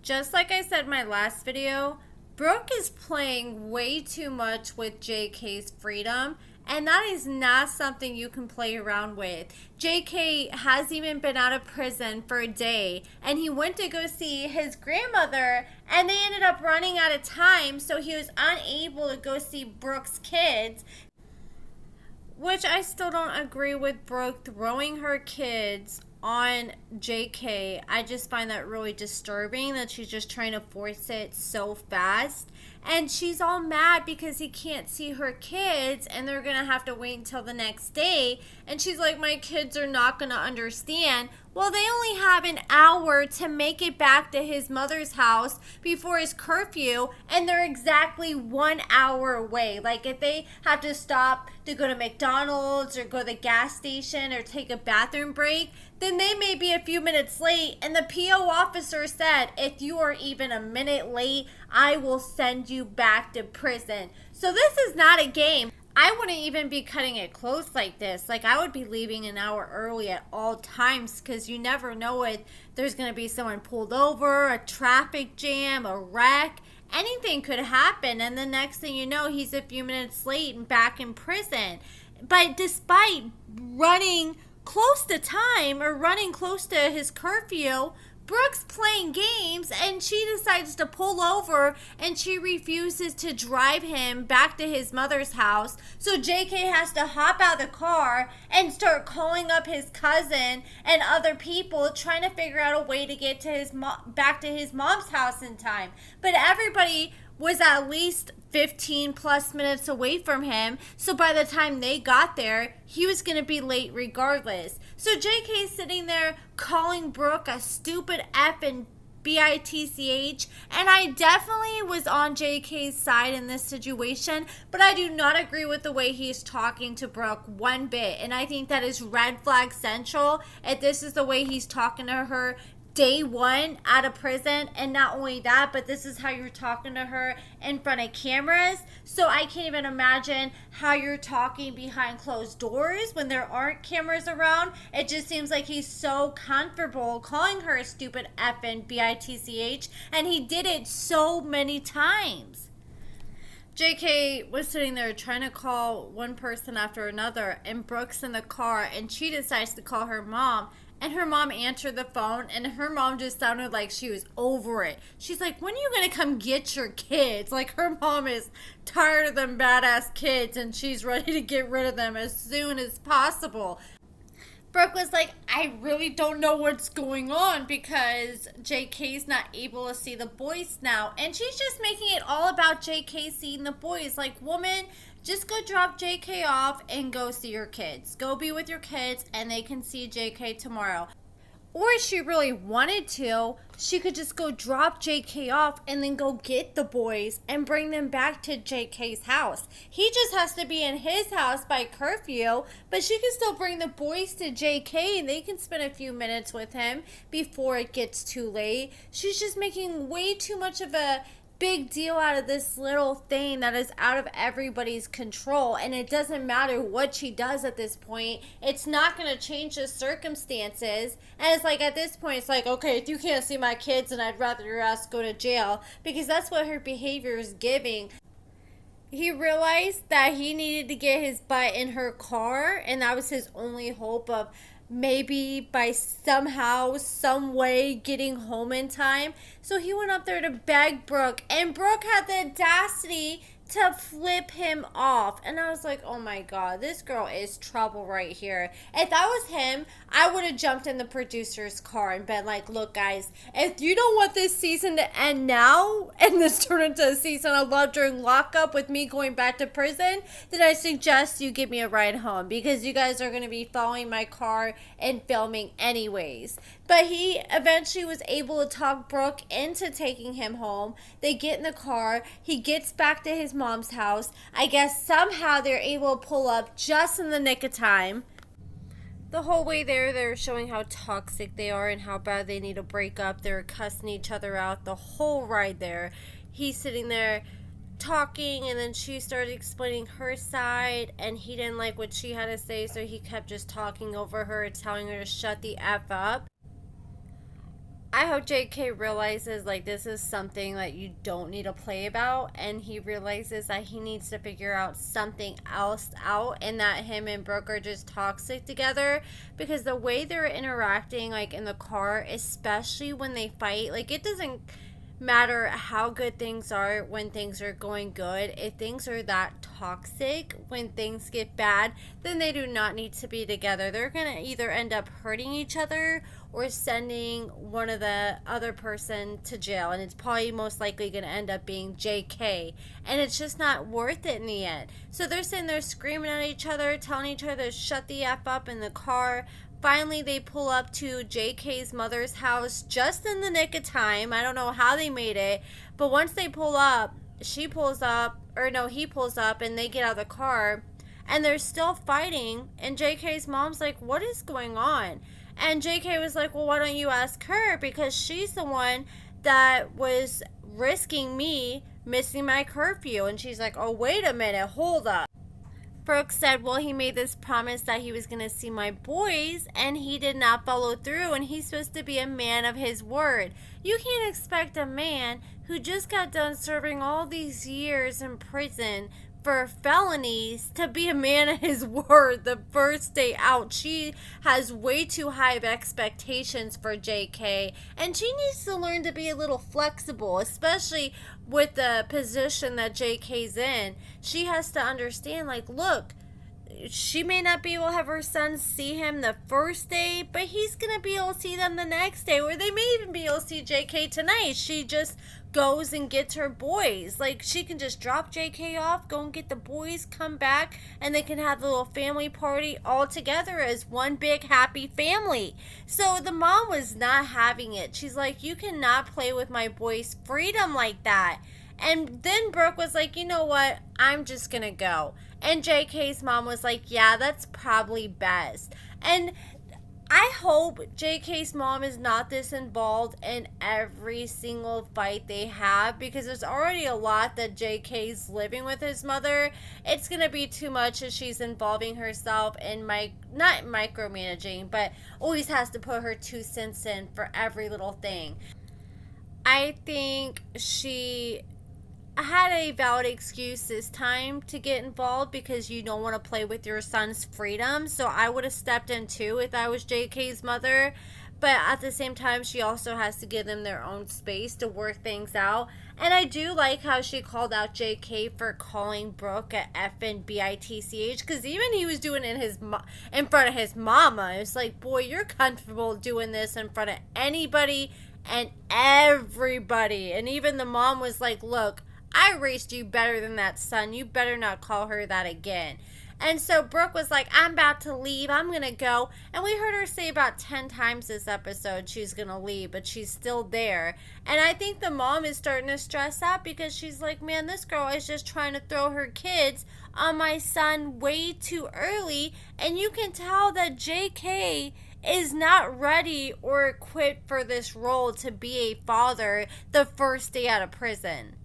Just like I said in my last video, Brooke is playing way too much with JK's freedom, and that is not something you can play around with. JK hasn't even been out of prison for a day, and he went to go see his grandmother, and they ended up running out of time, so he was unable to go see Brooke's kids. Which I still don't agree with Brooke throwing her kids on JK. I just find that really disturbing that she's just trying to force it so fast. And she's all mad because he can't see her kids and they're going to have to wait until the next day. And she's like, my kids are not going to understand. Well, they only have an hour to make it back to his mother's house before his curfew, and they're exactly 1 hour away. Like, if they have to stop to go to McDonald's or go to the gas station or take a bathroom break, then they may be a few minutes late. And the PO officer said, if you are even a minute late, I will send you back to prison. So this is not a game. I wouldn't even be cutting it close like this. Like, I would be leaving an hour early at all times because you never know if there's going to be someone pulled over, a traffic jam, a wreck. Anything could happen, and the next thing you know, he's a few minutes late and back in prison. But despite running close to time or running close to his curfew, Brooke's playing games and she decides to pull over and she refuses to drive him back to his mother's house. So JK has to hop out of the car and start calling up his cousin and other people trying to figure out a way to get to his back to his mom's house in time. But everybody was at least 15 plus minutes away from him. So by the time they got there, he was going to be late regardless. So JK's sitting there calling Brooke a stupid F and bitch, and I definitely was on JK's side in this situation, but I do not agree with the way he's talking to Brooke one bit, and I think that is red flag central if this is the way he's talking to her day one out of prison. And not only that, but this is how you're talking to her in front of cameras. So I can't even imagine how you're talking behind closed doors when there aren't cameras around. It just seems like he's so comfortable calling her a stupid effing bitch, and he did it so many times. JK was sitting there trying to call one person after another, and Brooke's in the car, and she decides to call her mom. And her mom answered the phone, and her mom just sounded like she was over it. She's like, when are you going to come get your kids? Like, her mom is tired of them badass kids, and she's ready to get rid of them as soon as possible. Brooke was like, I really don't know what's going on because JK's not able to see the boys now. And she's just making it all about JK seeing the boys. Like, woman, just go drop JK off and go see your kids. Go be with your kids and they can see JK tomorrow. Or if she really wanted to, she could just go drop JK off and then go get the boys and bring them back to JK's house. He just has to be in his house by curfew, but she can still bring the boys to JK and they can spend a few minutes with him before it gets too late. She's just making way too much of a big deal out of this little thing that is out of everybody's control, and it doesn't matter what she does at this point. It's not going to change the circumstances. And it's like, at this point, it's like, okay, if you can't see my kids, then I'd rather your ass go to jail, because that's what her behavior is giving. He realized that he needed to get his butt in her car, and that was his only hope of maybe by somehow, some way getting home in time. So he went up there to beg Brooke, and Brooke had the audacity to flip him off. And I was like, oh my god, this girl is trouble right here. If that was him, I would have jumped in the producer's car and been like, look guys, if you don't want this season to end now and this turn into a season of love during lockup with me going back to prison, then I suggest you give me a ride home, because you guys are going to be following my car and filming anyways. But he eventually was able to talk Brooke into taking him home. They get in the car. He gets back to his mom's house. I guess somehow they're able to pull up just in the nick of time. The whole way there, they're showing how toxic they are and how bad they need to break up. They're cussing each other out the whole ride there. He's sitting there talking, and then she started explaining her side, and he didn't like what she had to say, so he kept just talking over her, telling her to shut the F up. I hope JK realizes like this is something that you don't need to play about, and he realizes that he needs to figure out something else out, and that him and Brooke are just toxic together, because the way they're interacting like in the car, especially when they fight, like it doesn't matter how good things are when things are going good. If things are that toxic when things get bad, then they do not need to be together. They're gonna either end up hurting each other or sending one of the other person to jail, and it's probably most likely gonna end up being JK, and it's just not worth it in the end. So they're sitting there screaming at each other, telling each other to shut the F up in the car. Finally, they pull up to JK's mother's house just in the nick of time. I don't know how they made it, but once they pull up, he pulls up, and they get out of the car, and they're still fighting, and JK's mom's like, what is going on? And JK was like, well, why don't you ask her, because she's the one that was risking me missing my curfew. And she's like, oh, wait a minute, hold up. Brooke said, well, he made this promise that he was going to see my boys, and he did not follow through, and he's supposed to be a man of his word. You can't expect a man who just got done serving all these years in prison for felonies to be a man of his word the first day out. She has way too high of expectations for JK, and she needs to learn to be a little flexible, especially with the position that JK's in. She has to understand, like, look, she may not be able to have her son see him the first day, but he's going to be able to see them the next day, or they may even be able to see JK tonight. She just goes and gets her boys. Like, she can just drop JK off, go and get the boys, come back, and they can have the little family party all together as one big happy family. So the mom was not having it. She's like, you cannot play with my boys' freedom like that. And then Brooke was like, you know what? I'm just going to go. And JK's mom was like, yeah, that's probably best. And I hope JK's mom is not this involved in every single fight they have, because there's already a lot that JK's living with his mother. It's going to be too much if she's involving herself in not micromanaging, but always has to put her 2 cents in for every little thing. I think she had a valid excuse this time to get involved, because you don't want to play with your son's freedom. So I would have stepped in too if I was JK's mother. But at the same time, she also has to give them their own space to work things out. And I do like how she called out JK for calling Brooke a effing bitch, because even he was doing it in front of his mama. It's like, boy, you're comfortable doing this in front of anybody and everybody. And even the mom was like, look, I raised you better than that, son. You better not call her that again. And so Brooke was like, I'm about to leave. I'm going to go. And we heard her say about 10 times this episode she's going to leave, but she's still there. And I think the mom is starting to stress out, because she's like, man, this girl is just trying to throw her kids on my son way too early. And you can tell that JK is not ready or equipped for this role to be a father the first day out of prison.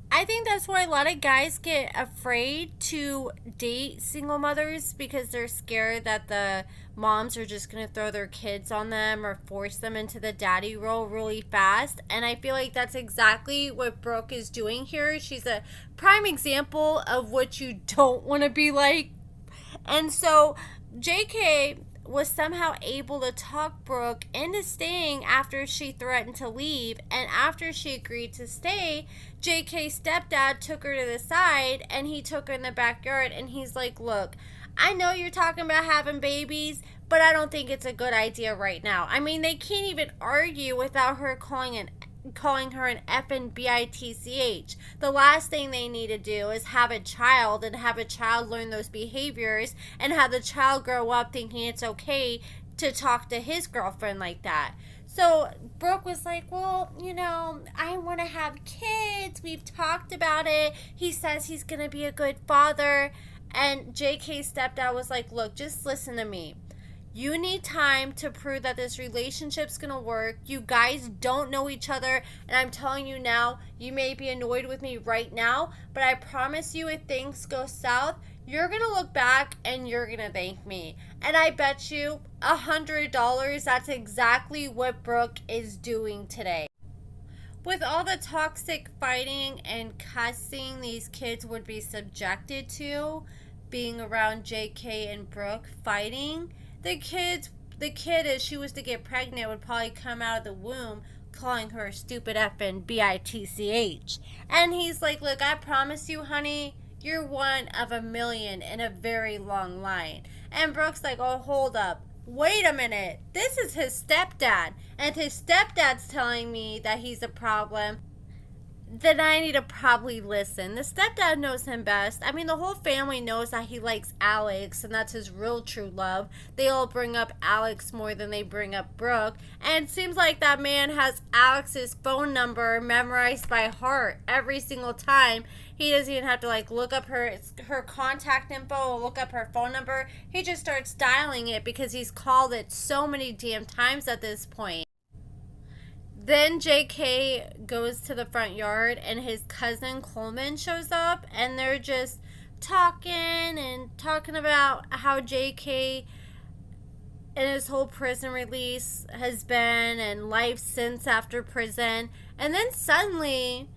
I think that's why a lot of guys get afraid to date single mothers, because they're scared that the moms are just going to throw their kids on them or force them into the daddy role really fast. And I feel like that's exactly what Brooke is doing here. She's a prime example of what you don't want to be like. And so JK was somehow able to talk Brooke into staying after she threatened to leave. And after she agreed to stay, JK's stepdad took her to the side, and he took her in the backyard, and he's like, look, I know you're talking about having babies, but I don't think it's a good idea right now. I mean, they can't even argue without her calling her an effing bitch. The last thing they need to do is have a child, and have a child learn those behaviors, and have the child grow up thinking it's okay to talk to his girlfriend like that. So Brooke was like, well, you know, I want to have kids. We've talked about it. He says he's going to be a good father. And JK's stepdad was like, look, just listen to me. You need time to prove that this relationship's gonna work. You guys don't know each other, and I'm telling you now, you may be annoyed with me right now, but I promise you if things go south, you're gonna look back and you're gonna thank me. And I bet you $100 that's exactly what Brooke is doing today. With all the toxic fighting and cussing these kids would be subjected to, being around JK and Brooke fighting, the kid, if she was to get pregnant, would probably come out of the womb calling her stupid effing bitch. And he's like, look, I promise you, honey, you're one of a million in a very long line. And Brooke's like, oh, hold up. Wait a minute. This is his stepdad. And his stepdad's telling me that he's a problem. Then I need to probably listen. The stepdad knows him best. I mean, the whole family knows that he likes Alex, and that's his real true love. They all bring up Alex more than they bring up Brooke. And it seems like that man has Alex's phone number memorized by heart every single time. He doesn't even have to like look up her contact info or look up her phone number. He just starts dialing it because he's called it so many damn times at this point. Then JK goes to the front yard and his cousin Coleman shows up, and they're just talking about how JK and his whole prison release has been and life since after prison. And then suddenly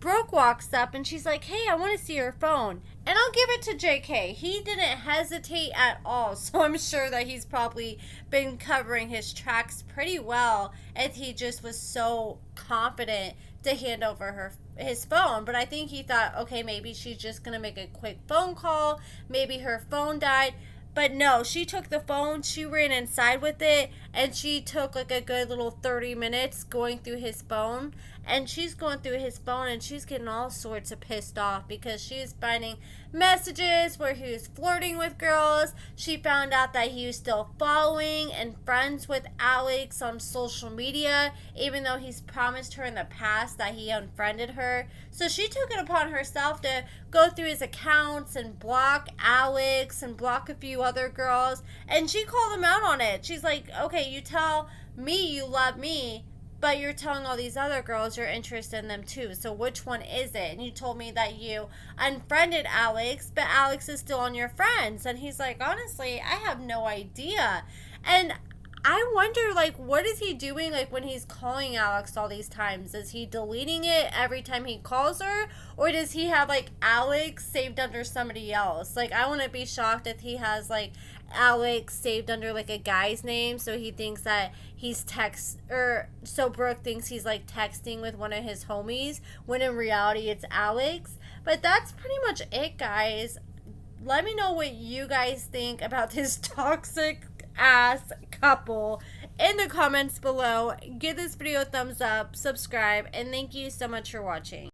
Brooke walks up and she's like, hey, I want to see your phone. And I'll give it to JK. He didn't hesitate at all. So I'm sure that he's probably been covering his tracks pretty well, as he just was so confident to hand over his phone. But I think he thought, okay, maybe she's just going to make a quick phone call. Maybe her phone died. But no, she took the phone, she ran inside with it, and she took like a good little 30 minutes going through his phone. And she's going through his phone and she's getting all sorts of pissed off because she's finding messages where he was flirting with girls. She found out that he was still following and friends with Alex on social media, even though he's promised her in the past that he unfriended her. So she took it upon herself to go through his accounts and block Alex and block a few other girls. And she called him out on it. She's like, okay, you tell me you love me, but you're telling all these other girls you're interested in them too. So which one is it? And you told me that you unfriended Alex, but Alex is still on your friends. And he's like, honestly, I have no idea. And I wonder, like, what is he doing, like, when he's calling Alex all these times? Is he deleting it every time he calls her? Or does he have, like, Alex saved under somebody else? Like, I wouldn't be shocked if he has, like, Alex saved under, like, a guy's name, so he thinks that he's so Brooke thinks he's, like, texting with one of his homies, when in reality it's Alex. But that's pretty much it, guys. Let me know what you guys think about this toxic ass couple in the comments below. Give this video a thumbs up, subscribe, and thank you so much for watching.